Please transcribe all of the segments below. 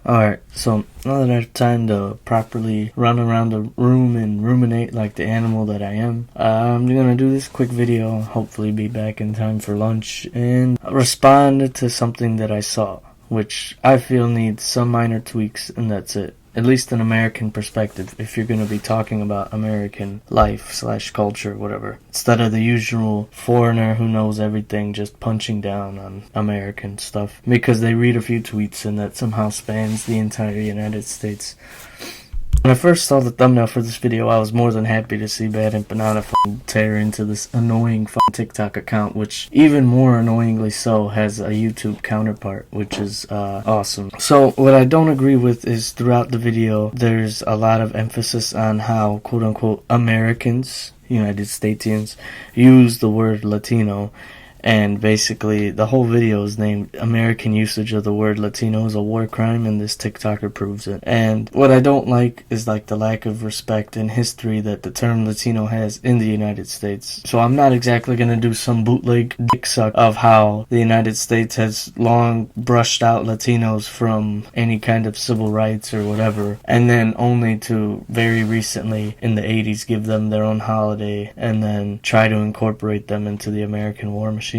Alright, so now that I have time to properly run around the room and ruminate like the animal that I am, I'm gonna do this quick video, hopefully be back in time for lunch, and respond to something that I saw, which I feel needs some minor tweaks, and that's it. At least an American perspective, if you're going to be talking about American life/culture, whatever. Instead of the usual foreigner who knows everything just punching down on American stuff. Because they read a few tweets and that somehow spans the entire United States. When I first saw the thumbnail for this video, I was more than happy to see Bad Empanada tear into this annoying TikTok account, which even more annoyingly so has a YouTube counterpart, which is awesome. So what I don't agree with is throughout the video, there's a lot of emphasis on how quote-unquote Americans, United Statesians, use the word Latino. And basically, the whole video is named American usage of the word Latino is a war crime, and this TikToker proves it. And what I don't like is like the lack of respect and history that the term Latino has in the United States. So I'm not exactly going to do some bootleg dick suck of how the United States has long brushed out Latinos from any kind of civil rights or whatever, and then only to very recently in the 80s give them their own holiday and then try to incorporate them into the American war machine.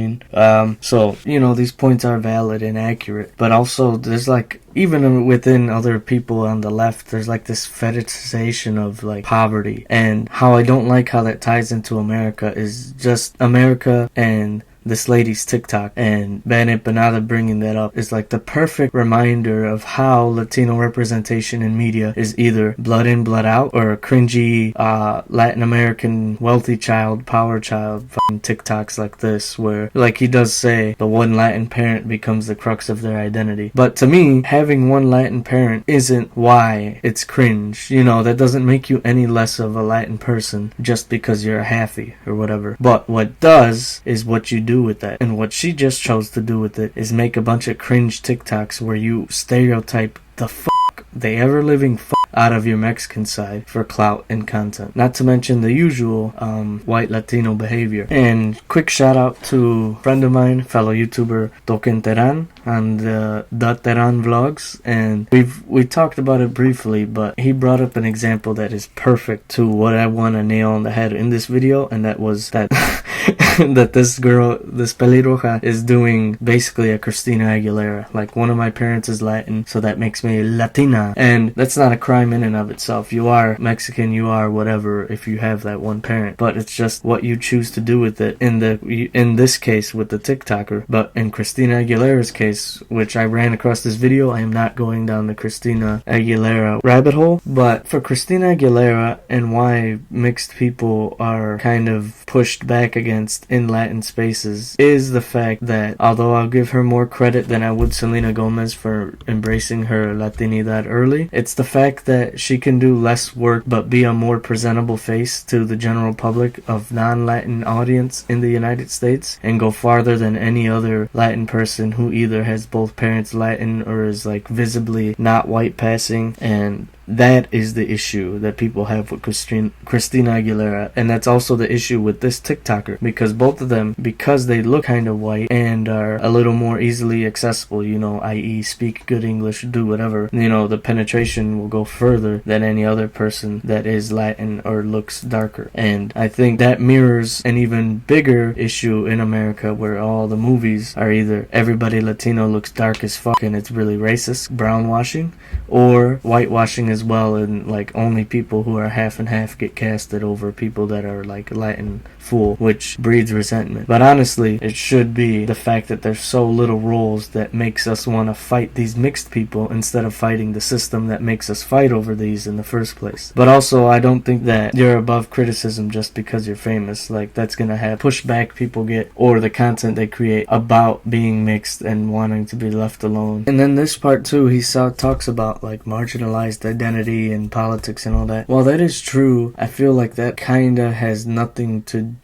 So, these points are valid and accurate, but also there's like, even within other people on the left, there's like this fetishization of like poverty, and how I don't like how that ties into America is just America and this lady's TikTok, and Bad Empanada bringing that up is like the perfect reminder of how Latino representation in media is either blood in, blood out, or a cringy Latin American wealthy child, power child TikToks like this, where like he does say the one Latin parent becomes the crux of their identity. But to me, having one Latin parent isn't why it's cringe. That doesn't make you any less of a Latin person just because you're a halfie or whatever. But what does is what you do with that, and what she just chose to do with it is make a bunch of cringe TikToks where you stereotype the the ever-living out of your Mexican side for clout and content. Not to mention the usual white Latino behavior. And quick shout out to a friend of mine, fellow YouTuber Token Teran on the Teran vlogs, and we talked about it briefly, but he brought up an example that is perfect to what I want to nail on the head in this video, and that was that that this girl, this pelirroja, is doing basically a Christina Aguilera. Like, one of my parents is Latin, so that makes me Latina. And that's not a crime in and of itself. You are Mexican, you are whatever if you have that one parent. But it's just what you choose to do with it. In this case with the TikToker. But in Christina Aguilera's case, which I ran across this video, I am not going down the Christina Aguilera rabbit hole. But for Christina Aguilera and why mixed people are kind of pushed back against in Latin spaces is the fact that, although I'll give her more credit than I would Selena Gomez for embracing her Latinidad early, it's the fact that she can do less work but be a more presentable face to the general public of non-Latin audience in the United States, and go farther than any other Latin person who either has both parents Latin or is like visibly not white passing. And that is the issue that people have with Christina Aguilera, and that's also the issue with this TikToker, because both of them, because they look kind of white and are a little more easily accessible, i.e. speak good English, do whatever, the penetration will go further than any other person that is Latin or looks darker. And I think that mirrors an even bigger issue in America, where all the movies are either everybody Latino looks dark as fuck and it's really racist, brownwashing, or whitewashing as well, and like only people who are half and half get casted over people that are like Latin full, which breeds resentment. But honestly, it should be the fact that there's so little roles that makes us want to fight these mixed people instead of fighting the system that makes us fight over these in the first place. But also, I don't think that you're above criticism just because you're famous. Like, that's gonna have pushback people get, or the content they create about being mixed and wanting to be left alone. And then this part too, he talks about like marginalized identity and politics and all that. While that is true, I feel like that kinda has nothing to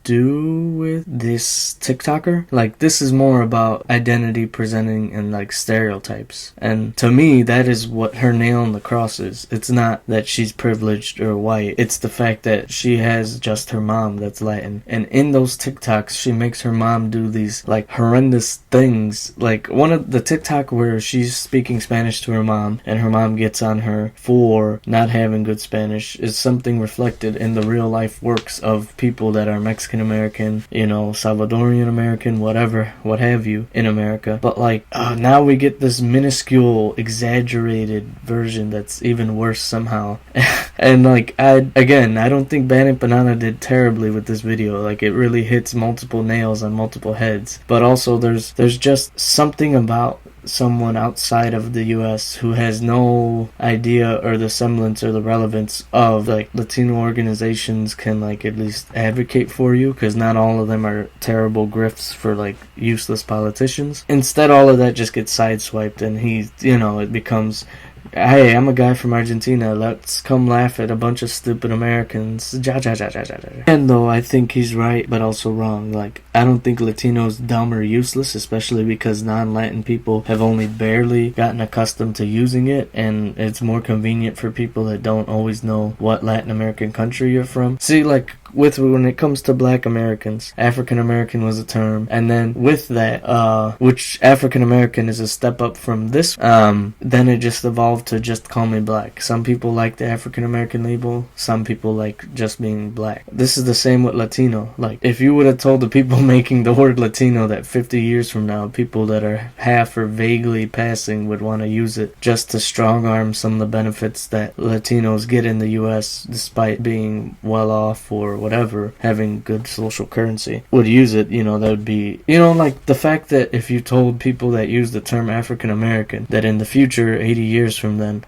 do with this TikToker. Like, this is more about identity presenting and like stereotypes. And to me, that is what her nail on the cross is. It's not that she's privileged or white. It's the fact that she has just her mom that's Latin. And in those TikToks, she makes her mom do these like horrendous things. Like one of the TikTok where she's speaking Spanish to her mom and her mom gets on her for not having good Spanish is something reflected in the real life works of people that are Mexican American, you know, Salvadorian American, whatever, what have you, in America. But like, now we get this minuscule, exaggerated version that's even worse somehow. And like, I don't think Bannett Banana did terribly with this video. Like, it really hits multiple nails on multiple heads. But also, there's just something about someone outside of the US who has no idea or the semblance or the relevance of like Latino organizations can like at least advocate for you, because not all of them are terrible grifts for like useless politicians. Instead, all of that just gets sideswiped, and it becomes, hey, I'm a guy from Argentina, let's come laugh at a bunch of stupid Americans. And though I think he's right, but also wrong. Like, I don't think Latinos dumb or useless, especially because non-Latin people have only barely gotten accustomed to using it, and it's more convenient for people that don't always know what Latin American country you're from. See, like, when it comes to black Americans, African American was a term, and then with that, which African American is a step up from this, then it just evolved to just call me black. Some people like the African American label, some people like just being black. This is the same with Latino. Like, if you would have told the people making the word Latino that 50 years from now, people that are half or vaguely passing would want to use it just to strong arm some of the benefits that Latinos get in the US despite being well off or whatever, having good social currency, would use it, that would be, like the fact that if you told people that use the term African American that in the future, 80 years from then,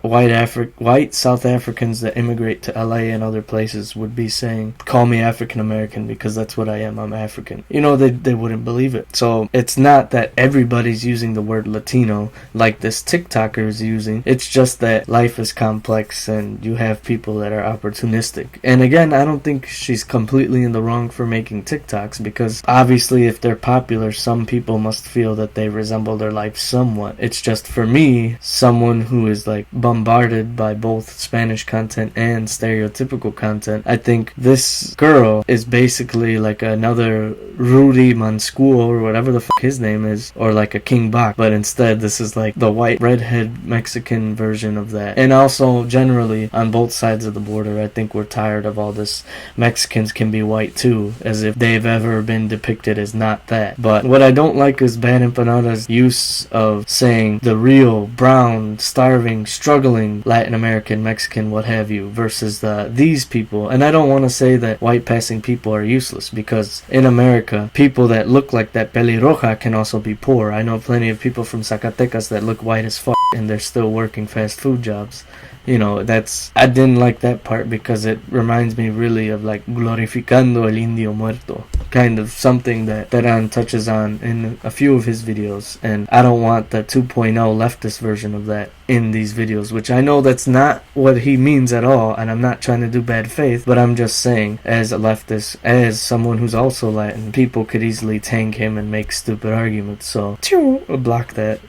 white South Africans that immigrate to LA and other places would be saying, call me African American because that's what I am, I'm African. They wouldn't believe it. So it's not that everybody's using the word Latino like this TikToker is using. It's just that life is complex and you have people that are opportunistic. And again, I don't think she's completely in the wrong for making TikToks, because obviously if they're popular, some people must feel that they resemble their life somewhat. It's just, for me, someone who is like bombarded by both Spanish content and stereotypical content, I think this girl is basically like another Rudy Manscuo or whatever the fuck his name is, or like a King Bach, but instead this is like the white redhead Mexican version of that. And also generally on both sides of the border, I think we're tired of all this Mexicans can be white too, as if they've ever been depicted as not that. But what I don't like is Bad Empanada's use of saying the real brown, starving, struggling Latin American, Mexican, what have you, versus these people. And I don't want to say that white passing people are useless, because in America, people that look like that pelirroja can also be poor. I know plenty of people from Zacatecas that look white as fuck and they're still working fast food jobs. I didn't like that part because it reminds me really of like glorificando el indio muerto, kind of something that Teran touches on in a few of his videos, and I don't want the 2.0 leftist version of that in these videos, which I know that's not what he means at all, and I'm not trying to do bad faith, but I'm just saying, as a leftist, as someone who's also Latin, people could easily tank him and make stupid arguments, so block that.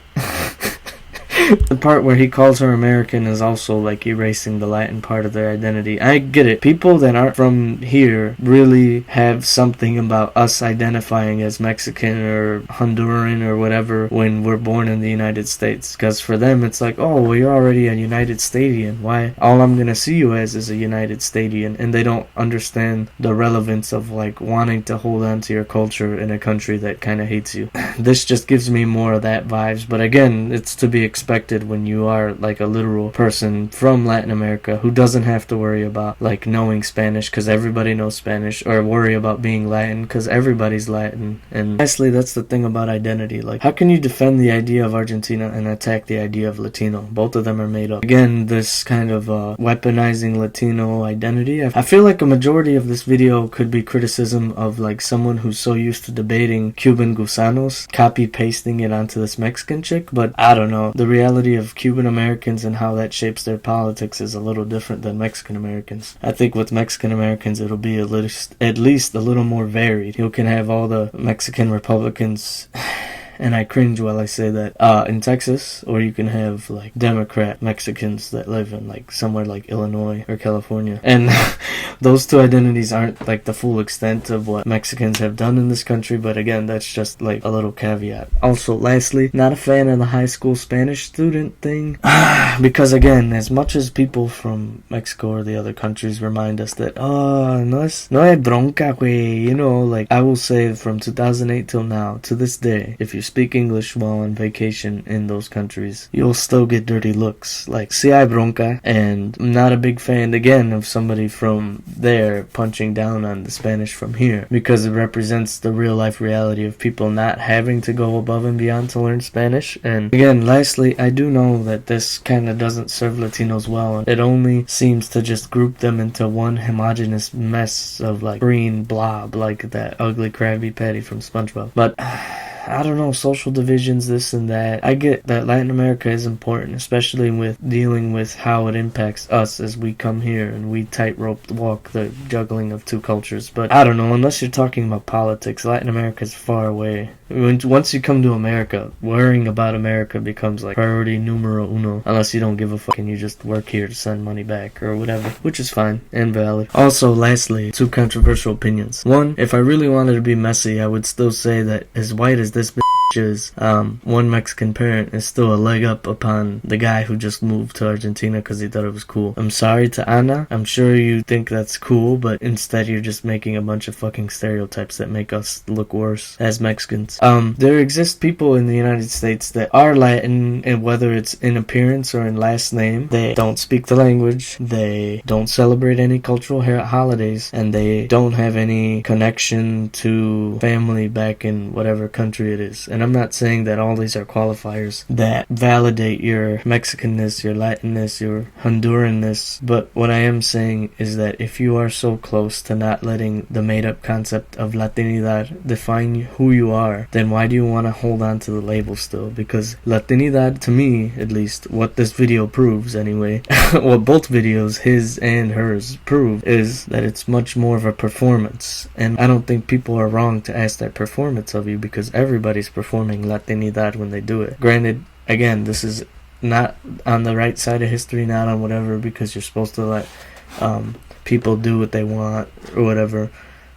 The part where he calls her American is also like erasing the Latin part of their identity. I get it. People that aren't from here really have something about us identifying as Mexican or Honduran or whatever when we're born in the United States. Because for them it's like, oh, well, you're already a United Statian. Why? All I'm going to see you as is a United Statian. And they don't understand the relevance of like wanting to hold on to your culture in a country that kind of hates you. This just gives me more of that vibes. But again, it's to be expected when you are like a literal person from Latin America who doesn't have to worry about like knowing Spanish because everybody knows Spanish, or worry about being Latin because everybody's Latin. And lastly, that's the thing about identity. Like, how can you defend the idea of Argentina and attack the idea of Latino? Both of them are made up. Again, this kind of weaponizing Latino identity. I feel like a majority of this video could be criticism of like someone who's so used to debating Cuban gusanos, copy pasting it onto this Mexican chick. But I don't know. The reality reality of Cuban Americans and how that shapes their politics is a little different than Mexican Americans. I think with Mexican Americans it'll be at least a little more varied. You can have all the Mexican Republicans and I cringe while I say that, in Texas, or you can have like Democrat Mexicans that live in like somewhere like Illinois or California. And those two identities aren't like the full extent of what Mexicans have done in this country, but again, that's just like a little caveat. Also, lastly, not a fan of the high school Spanish student thing. Because again, as much as people from Mexico or the other countries remind us that, no hay bronca, güey, you know, like I will say from 2008 till now, to this day, if you speak English while on vacation in those countries, you'll still get dirty looks. Like, si hay bronca, and I'm not a big fan, again, of somebody from there punching down on the Spanish from here, because it represents the real life reality of people not having to go above and beyond to learn Spanish. And again, lastly, I do know that this kind of doesn't serve Latinos well. It only seems to just group them into one homogenous mess of like green blob, like that ugly Krabby Patty from SpongeBob. But I don't know, social divisions, this and that. I get that Latin America is important, especially with dealing with how it impacts us as we come here and we tightrope walk the juggling of two cultures. But I don't know, unless you're talking about politics, Latin America is far away. Once you come to America, worrying about America becomes like priority numero uno, unless you don't give a fuck and you just work here to send money back or whatever, which is fine and valid. Also, lastly, two controversial opinions. One, if I really wanted to be messy, I would still say that as white as this bitch is, one Mexican parent is still a leg up upon the guy who just moved to Argentina because he thought it was cool. I'm sorry to Ana. I'm sure you think that's cool, but instead you're just making a bunch of fucking stereotypes that make us look worse as Mexicans. There exist people in the United States that are Latin, and whether it's in appearance or in last name, they don't speak the language, they don't celebrate any cultural holidays, and they don't have any connection to family back in whatever country it is. And I'm not saying that all these are qualifiers that validate your Mexicanness, your Latinness, your Honduranness, but what I am saying is that if you are so close to not letting the made-up concept of Latinidad define who you are, then why do you want to hold on to the label still? Because Latinidad, to me at least, what this video proves anyway, what both videos, his and hers, prove, is that it's much more of a performance. And I don't think people are wrong to ask that performance of you, because everybody's performing Latinidad when they do it. Granted, again, this is not on the right side of history, not on whatever, because you're supposed to let people do what they want or whatever,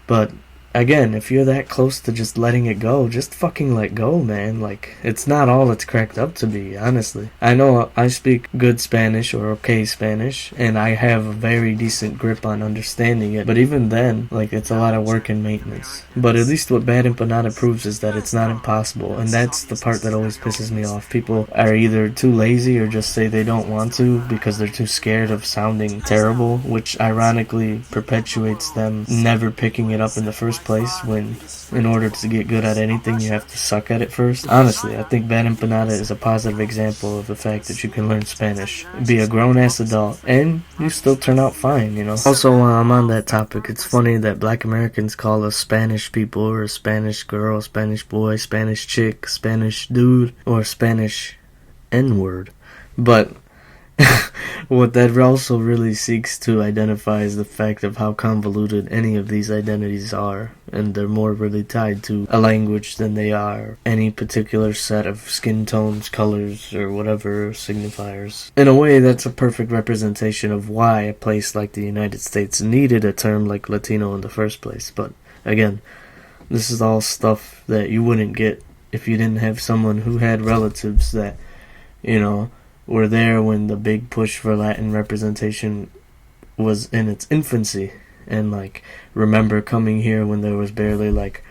but again, if you're that close to just letting it go, just fucking let go, man. Like, it's not all it's cracked up to be, honestly. I know I speak good Spanish or okay Spanish, and I have a very decent grip on understanding it, but even then, like, it's a lot of work and maintenance. But at least what Bad Empanada proves is that it's not impossible, and that's the part that always pisses me off. People are either too lazy or just say they don't want to because they're too scared of sounding terrible, which ironically perpetuates them never picking it up in the first place, when in order to get good at anything you have to suck at it first. Honestly, I think Bad Empanada is a positive example of the fact that you can learn Spanish, be a grown-ass adult, and you still turn out fine, you know. Also, while I'm on that topic, it's funny that black Americans call us Spanish people, or Spanish girl, Spanish boy, Spanish chick, Spanish dude, or Spanish N-word. But what that also really seeks to identify is the fact of how convoluted any of these identities are, and they're more really tied to a language than they are any particular set of skin tones, colors, or whatever signifiers. In a way, that's a perfect representation of why a place like the United States needed a term like Latino in the first place. But again, this is all stuff that you wouldn't get if you didn't have someone who had relatives that, you know, were there when the big push for Latin representation was in its infancy, and like remember coming here when there was barely like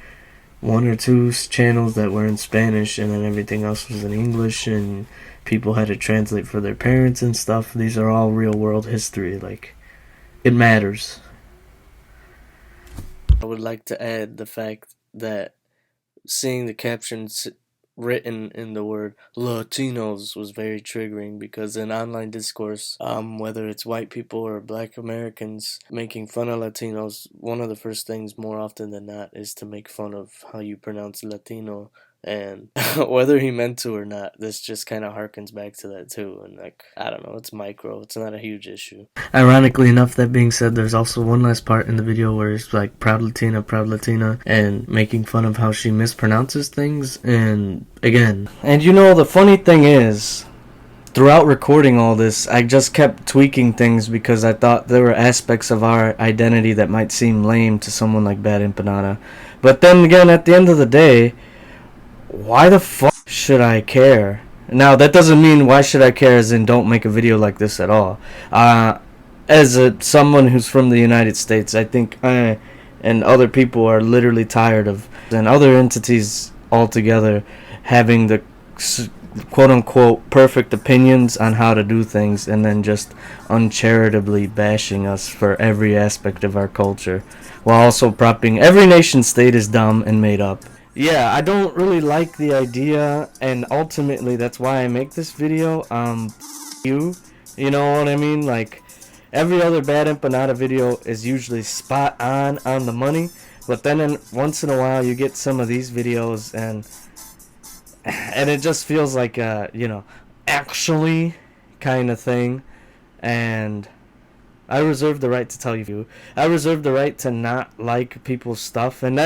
one or two channels that were in Spanish, and then everything else was in English, and people had to translate for their parents and stuff. These are all real world history. Like, it matters. I would like to add the fact that seeing the captions written in the word Latinos was very triggering, because in online discourse, whether it's white people or black Americans making fun of Latinos, one of the first things more often than not is to make fun of how you pronounce Latino And whether he meant to or not, this just kind of harkens back to that too. And like, I don't know, it's micro, it's not a huge issue. Ironically enough, that being said, there's also one last part in the video where it's like proud Latina, and making fun of how she mispronounces things. And again, and you know, the funny thing is, throughout recording all this, I just kept tweaking things because I thought there were aspects of our identity that might seem lame to someone like Bad Empanada. But then again, at the end of the day, why the fuck should I care? Now, that doesn't mean why should I care as in don't make a video like this at all. Someone who's from the United States, I think I and other people are literally tired of, and other entities altogether, having the quote-unquote perfect opinions on how to do things and then just uncharitably bashing us for every aspect of our culture, while also propping every nation state is dumb and made up. Yeah, I don't really like the idea, and ultimately that's why I make this video. You know what I mean? Like, every other Bad Empanada video is usually spot on the money, but then once in a while you get some of these videos and it just feels like actually kind of thing. And I reserve the right to tell you. I reserve the right to not like people's stuff, and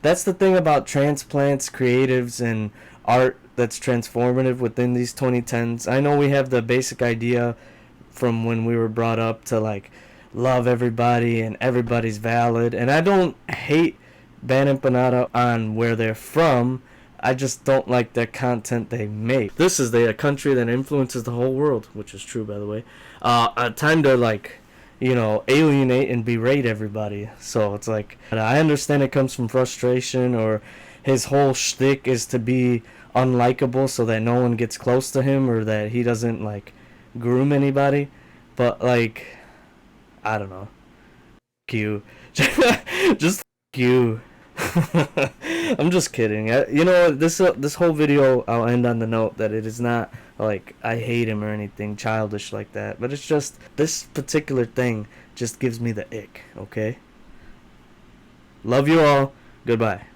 that's the thing about transplants, creatives, and art that's transformative within these 2010s. I know we have the basic idea from when we were brought up to like love everybody and everybody's valid, and I don't hate Bad Empanada on where they're from. I just don't like the content they make. This is a country that influences the whole world, which is true, by the way. Time to like, alienate and berate everybody. So it's like, I understand it comes from frustration, or his whole shtick is to be unlikable so that no one gets close to him, or that he doesn't like groom anybody. But like, I don't know. You, just you. I'm just kidding. This whole video, I'll end on the note that it is not like I hate him or anything childish like that, but it's just this particular thing just gives me the ick. Okay. Love you all. Goodbye.